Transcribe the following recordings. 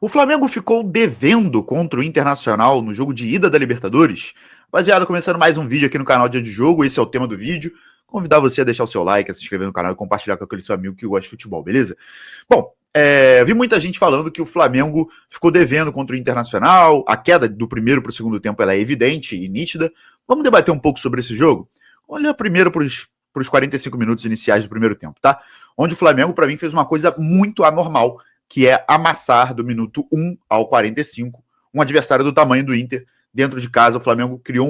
O Flamengo ficou devendo contra o Internacional no jogo de ida da Libertadores. Rapaziada, começando mais um vídeo aqui no canal Dia de Jogo, esse é o tema do vídeo. Convidar você a deixar o seu like, a se inscrever no canal e compartilhar com aquele seu amigo que gosta de futebol, beleza? Bom, vi muita gente falando que o Flamengo ficou devendo contra o Internacional, a queda do primeiro para o segundo tempo ela é evidente e nítida. Vamos debater um pouco sobre esse jogo? Olha primeiro para os 45 minutos iniciais do primeiro tempo, tá? Onde o Flamengo, para mim, fez uma coisa muito anormal, que é amassar do minuto 1 ao 45 um adversário do tamanho do Inter. Dentro de casa, o Flamengo criou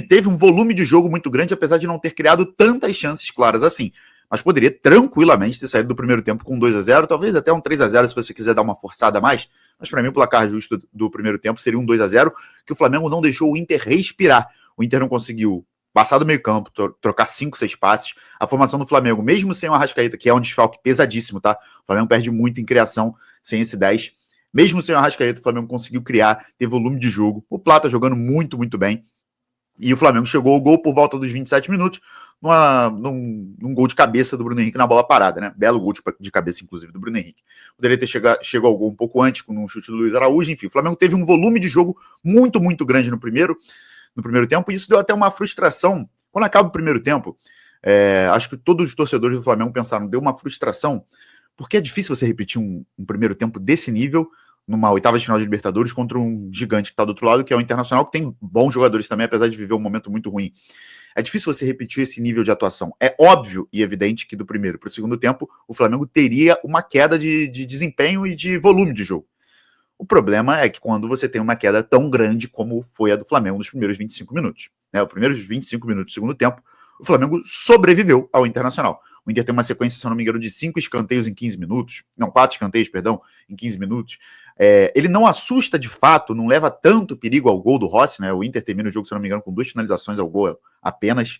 teve um volume de jogo muito grande, apesar de não ter criado tantas chances claras assim. Mas poderia tranquilamente ter saído do primeiro tempo com 2-0, talvez até um 3-0 se você quiser dar uma forçada a mais. Mas para mim o placar justo do primeiro tempo seria um 2-0, que o Flamengo não deixou o Inter respirar. O Inter não conseguiu passar do meio campo, trocar 5, 6 passes. A formação do Flamengo, mesmo sem o Arrascaeta, que é um desfalque pesadíssimo, tá? O Flamengo perde muito em criação sem esse 10. Mesmo sem o Arrascaeta, o Flamengo conseguiu criar, ter volume de jogo. O Plata jogando muito, muito bem. E o Flamengo chegou ao gol por volta dos 27 minutos, num gol de cabeça do Bruno Henrique na bola parada, né? Belo gol de cabeça, inclusive, do Bruno Henrique. Poderia ter chegado ao gol um pouco antes, com um chute do Luiz Araújo. Enfim, o Flamengo teve um volume de jogo muito, muito grande no primeiro tempo, e isso deu até uma frustração. Quando acaba o primeiro tempo, acho que todos os torcedores do Flamengo pensaram, deu uma frustração, porque é difícil você repetir um primeiro tempo desse nível, numa oitava de final de Libertadores, contra um gigante que está do outro lado, que é o Internacional, que tem bons jogadores também, apesar de viver um momento muito ruim. É difícil você repetir esse nível de atuação. É óbvio e evidente que do primeiro para o segundo tempo, o Flamengo teria uma queda de desempenho e de volume de jogo. O problema é que quando você tem uma queda tão grande como foi a do Flamengo nos primeiros 25 minutos, né? Os primeiros 25 minutos do segundo tempo, o Flamengo sobreviveu ao Internacional. O Inter tem uma sequência, se eu não me engano, de 5 escanteios em 15 minutos. Não, 4 escanteios, perdão, em 15 minutos. Ele não assusta de fato, não leva tanto perigo ao gol do Rossi, né? O Inter termina o jogo, se eu não me engano, com 2 finalizações ao gol apenas.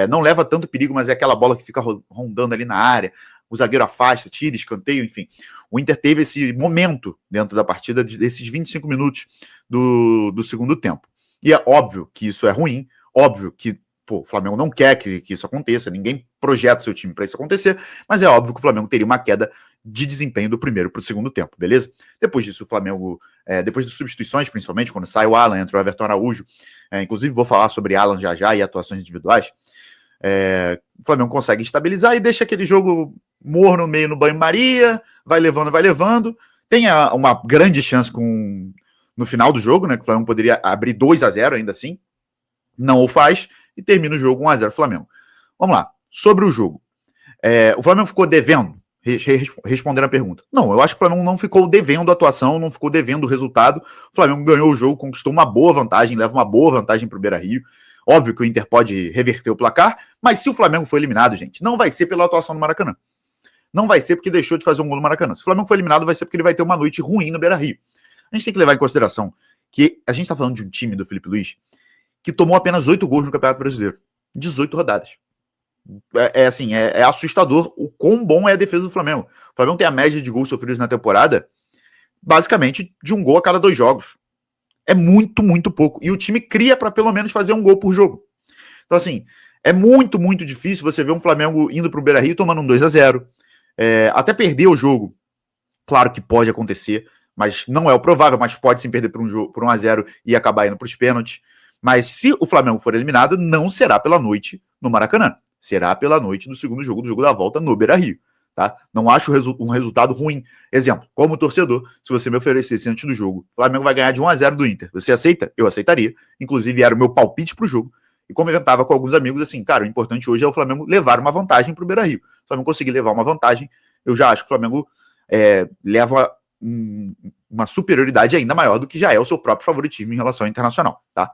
Não leva tanto perigo, mas é aquela bola que fica rondando ali na área. O zagueiro afasta, tira, escanteio, enfim. O Inter teve esse momento dentro da partida, desses 25 minutos do segundo tempo. E é óbvio que isso é ruim, óbvio que o Flamengo não quer que isso aconteça, ninguém projeta seu time para isso acontecer, mas é óbvio que o Flamengo teria uma queda de desempenho do primeiro para o segundo tempo, beleza? Depois disso, o Flamengo, depois das substituições, principalmente, quando sai o Alan, entra o Everton Araújo, inclusive vou falar sobre Alan já e atuações individuais, o Flamengo consegue estabilizar e deixa aquele jogo morno meio no banho-maria, vai levando, tem uma grande chance no final do jogo, né, que o Flamengo poderia abrir 2-0 ainda assim, não o faz, e termina o jogo 1-0 Flamengo. Vamos lá, sobre o jogo. O Flamengo ficou devendo? Respondendo a pergunta. Não, eu acho que o Flamengo não ficou devendo a atuação, não ficou devendo o resultado. O Flamengo ganhou o jogo, conquistou uma boa vantagem, leva uma boa vantagem para o Beira-Rio. Óbvio que o Inter pode reverter o placar, mas se o Flamengo for eliminado, gente, não vai ser pela atuação no Maracanã. Não vai ser porque deixou de fazer um gol no Maracanã. Se o Flamengo for eliminado, vai ser porque ele vai ter uma noite ruim no Beira-Rio. A gente tem que levar em consideração que a gente está falando de um time do Felipe Luiz que tomou apenas 8 gols no Campeonato Brasileiro. 18 rodadas. É assustador o quão bom é a defesa do Flamengo. O Flamengo tem a média de gols sofridos na temporada basicamente de um gol a cada 2 jogos. É muito, muito pouco. E o time cria para pelo menos fazer um gol por jogo. Então, assim, é muito, muito difícil você ver um Flamengo indo para o Beira-Rio tomando um 2-0. Até perder o jogo. Claro que pode acontecer, mas não é o provável, mas pode sim perder por 1-0 e acabar indo para os pênaltis. Mas se o Flamengo for eliminado, não será pela noite no Maracanã. Será pela noite do segundo jogo, do jogo da volta no Beira-Rio. Tá? Não acho um resultado ruim. Exemplo, como torcedor, se você me oferecesse antes do jogo, o Flamengo vai ganhar de 1-0 do Inter. Você aceita? Eu aceitaria. Inclusive, era o meu palpite pro jogo. E comentava com alguns amigos assim, cara, o importante hoje é o Flamengo levar uma vantagem pro Beira-Rio. Se o Flamengo conseguir levar uma vantagem, eu já acho que o Flamengo leva uma superioridade ainda maior do que já é o seu próprio favoritismo em relação ao Internacional, tá?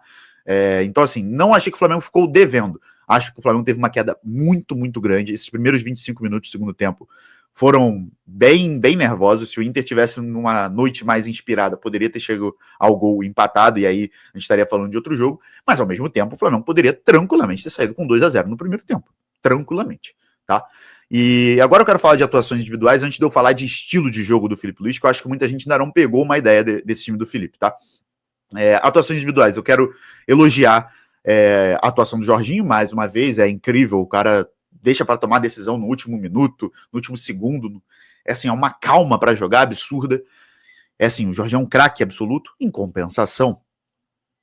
Então, assim, não achei que o Flamengo ficou devendo. Acho que o Flamengo teve uma queda muito, muito grande. Esses primeiros 25 minutos do segundo tempo foram bem, bem nervosos. Se o Inter tivesse numa noite mais inspirada, poderia ter chegado ao gol empatado, e aí a gente estaria falando de outro jogo. Mas, ao mesmo tempo, o Flamengo poderia tranquilamente ter saído com 2-0 no primeiro tempo. Tranquilamente, tá? E agora eu quero falar de atuações individuais, antes de eu falar de estilo de jogo do Felipe Luiz, que eu acho que muita gente ainda não pegou uma ideia desse time do Felipe, tá? Atuações individuais, eu quero elogiar a atuação do Jorginho, mais uma vez, é incrível, o cara deixa para tomar decisão no último minuto, no último segundo, é uma calma para jogar absurda. É assim, o Jorginho é um craque absoluto. Em compensação,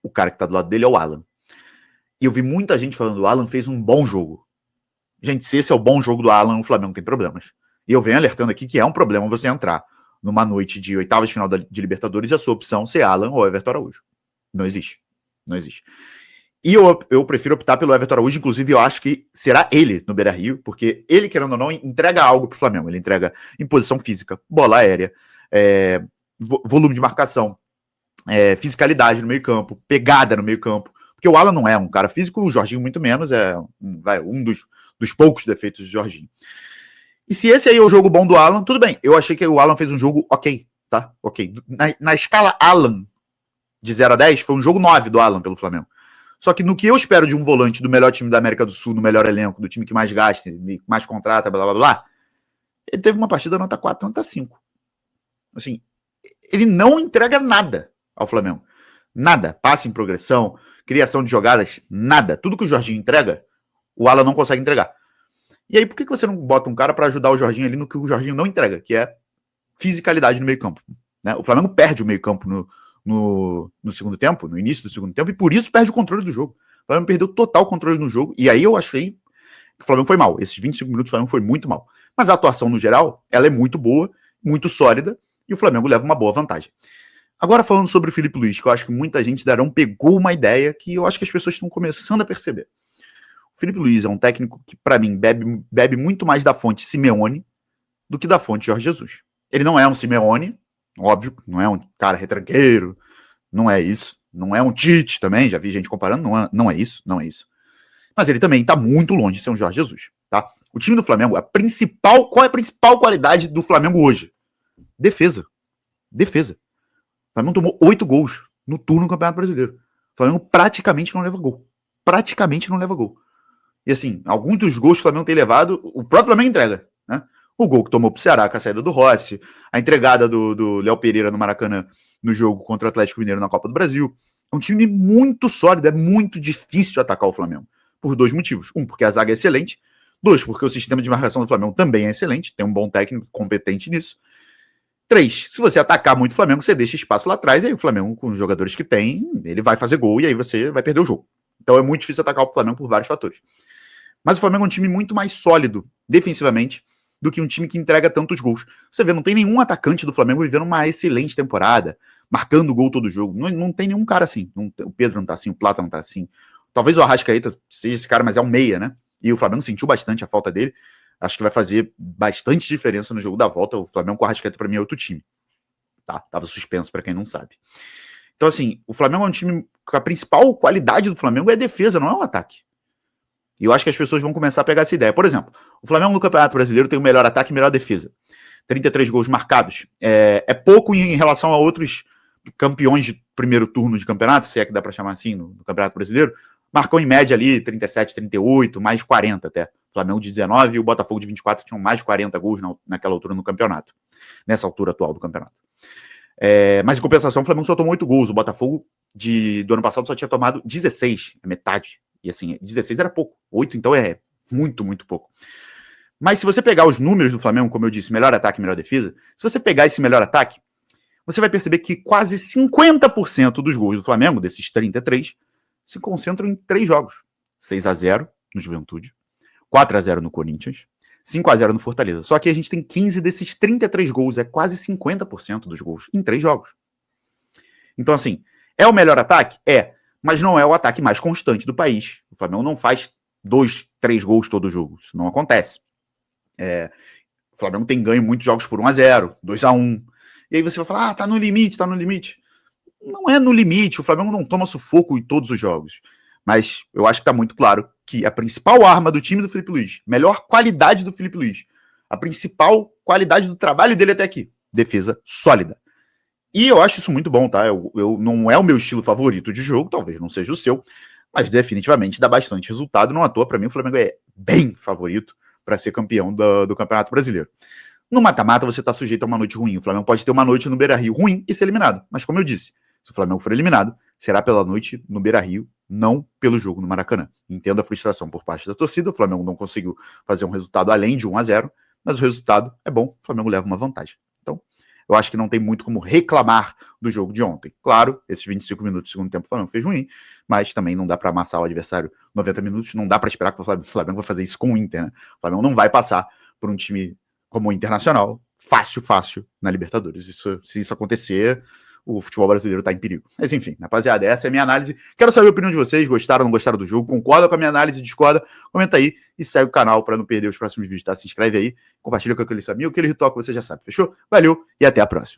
o cara que tá do lado dele é o Alan. E eu vi muita gente falando, o Alan fez um bom jogo. Gente, se esse é o bom jogo do Alan, o Flamengo tem problemas. E eu venho alertando aqui que é um problema você entrar numa noite de oitavas de final de Libertadores e a sua opção ser Alan ou Everton Araújo. Não existe. Não existe. E eu prefiro optar pelo Everton Araújo, inclusive eu acho que será ele no Beira-Rio, porque ele, querendo ou não, entrega algo pro Flamengo. Ele entrega imposição física, bola aérea, volume de marcação, fisicalidade no meio campo, pegada no meio campo. Porque o Alan não é um cara físico, o Jorginho muito menos, é um dos poucos defeitos do Jorginho. E se esse aí é o jogo bom do Alan, tudo bem. Eu achei que o Alan fez um jogo ok, tá? Ok. Na escala Alan, de 0 a 10, foi um jogo 9 do Alan pelo Flamengo. Só que no que eu espero de um volante do melhor time da América do Sul, no melhor elenco, do time que mais gasta, mais contrata, blá, blá, blá, ele teve uma partida nota 4, nota 5. Assim, ele não entrega nada ao Flamengo. Nada. Passe em progressão, criação de jogadas, nada. Tudo que o Jorginho entrega, o Alan não consegue entregar. E aí, por que você não bota um cara para ajudar o Jorginho ali no que o Jorginho não entrega, que é fisicalidade no meio campo? Né? O Flamengo perde o meio campo no segundo tempo, no início do segundo tempo, e por isso perde o controle do jogo. O Flamengo perdeu total controle no jogo, e aí eu achei que o Flamengo foi mal. Esses 25 minutos o Flamengo foi muito mal. Mas a atuação, no geral, ela é muito boa, muito sólida, e o Flamengo leva uma boa vantagem. Agora, falando sobre o Filipe Luís, que eu acho que muita gente pegou uma ideia que eu acho que as pessoas estão começando a perceber. O Filipe Luís é um técnico que, para mim, bebe muito mais da fonte Simeone do que da fonte Jorge Jesus. Ele não é um Simeone, óbvio, não é um cara retranqueiro, não é isso. Não é um Tite também, já vi gente comparando, não é isso. Mas ele também está muito longe de ser um Jorge Jesus, tá? O time do Flamengo, qual é a principal qualidade do Flamengo hoje? Defesa. O Flamengo tomou 8 gols no turno do Campeonato Brasileiro. O Flamengo praticamente não leva gol. E assim, alguns dos gols que o Flamengo tem levado, o próprio Flamengo entrega, né? O gol que tomou pro Ceará com a saída do Rossi, a entregada do Léo Pereira no Maracanã no jogo contra o Atlético Mineiro na Copa do Brasil. É um time muito sólido, é muito difícil atacar o Flamengo. Por 2 motivos. 1, porque a zaga é excelente. 2, porque o sistema de marcação do Flamengo também é excelente, tem um bom técnico competente nisso. 3, se você atacar muito o Flamengo, você deixa espaço lá atrás, e aí o Flamengo, com os jogadores que tem, ele vai fazer gol, e aí você vai perder o jogo. Então é muito difícil atacar o Flamengo por vários fatores. Mas o Flamengo é um time muito mais sólido, defensivamente, do que um time que entrega tantos gols. Você vê, não tem nenhum atacante do Flamengo vivendo uma excelente temporada, marcando gol todo jogo. Não tem nenhum cara assim. O Pedro não tá assim, o Plata não tá assim. Talvez o Arrascaeta seja esse cara, mas é um meia, né? E o Flamengo sentiu bastante a falta dele. Acho que vai fazer bastante diferença no jogo da volta. O Flamengo com o Arrascaeta, pra mim, é outro time. Tá? Tava suspenso, pra quem não sabe. Então, assim, o Flamengo é um time... A principal qualidade do Flamengo é a defesa, não é o ataque. E eu acho que as pessoas vão começar a pegar essa ideia. Por exemplo, o Flamengo no Campeonato Brasileiro tem o melhor ataque e melhor defesa. 33 gols marcados. É pouco em relação a outros campeões de primeiro turno de campeonato, se é que dá para chamar assim, no Campeonato Brasileiro. Marcam em média ali 37, 38, mais de 40 até. O Flamengo de 19 e o Botafogo de 24 tinham mais de 40 gols naquela altura no campeonato. Nessa altura atual do campeonato. Mas em compensação, o Flamengo só tomou 8 gols. O Botafogo do ano passado só tinha tomado 16, é metade. E assim, 16 era pouco. 8, então, é muito, muito pouco. Mas se você pegar os números do Flamengo, como eu disse, melhor ataque, melhor defesa, se você pegar esse melhor ataque, você vai perceber que quase 50% dos gols do Flamengo, desses 33, se concentram em 3 jogos. 6-0 no Juventude, 4-0 no Corinthians, 5-0 no Fortaleza. Só que a gente tem 15 desses 33 gols, é quase 50% dos gols em 3 jogos. Então, assim, é o melhor ataque? É. Mas não é o ataque mais constante do país. O Flamengo não faz 2, 3 gols todo jogo. Isso não acontece. O Flamengo tem ganho muitos jogos por 1-0, 2-1. E aí você vai falar, tá no limite. Não é no limite. O Flamengo não toma sufoco em todos os jogos. Mas eu acho que tá muito claro que a principal arma do time do Filipe Luís, melhor qualidade do Filipe Luís, a principal qualidade do trabalho dele até aqui, defesa sólida. E eu acho isso muito bom, tá? Eu não é o meu estilo favorito de jogo, talvez não seja o seu, mas definitivamente dá bastante resultado. Não à toa, para mim, o Flamengo é bem favorito para ser campeão do Campeonato Brasileiro. No mata-mata, você está sujeito a uma noite ruim. O Flamengo pode ter uma noite no Beira-Rio ruim e ser eliminado. Mas, como eu disse, se o Flamengo for eliminado, será pela noite no Beira-Rio, não pelo jogo no Maracanã. Entendo a frustração por parte da torcida. O Flamengo não conseguiu fazer um resultado além de 1-0, mas o resultado é bom. O Flamengo leva uma vantagem. Então, eu acho que não tem muito como reclamar do jogo de ontem. Claro, esses 25 minutos do segundo tempo o Flamengo fez ruim, mas também não dá para amassar o adversário 90 minutos, não dá para esperar que o Flamengo vai fazer isso com o Inter, né? O Flamengo não vai passar por um time como o Internacional, fácil na Libertadores. Se isso acontecer, o futebol brasileiro tá em perigo. Mas enfim, rapaziada, essa é a minha análise. Quero saber a opinião de vocês, gostaram ou não gostaram do jogo, concorda com a minha análise, discorda, comenta aí e segue o canal para não perder os próximos vídeos, tá? Se inscreve aí, compartilha com aquele seu amigo, aquele ritual que você já sabe, fechou? Valeu e até a próxima.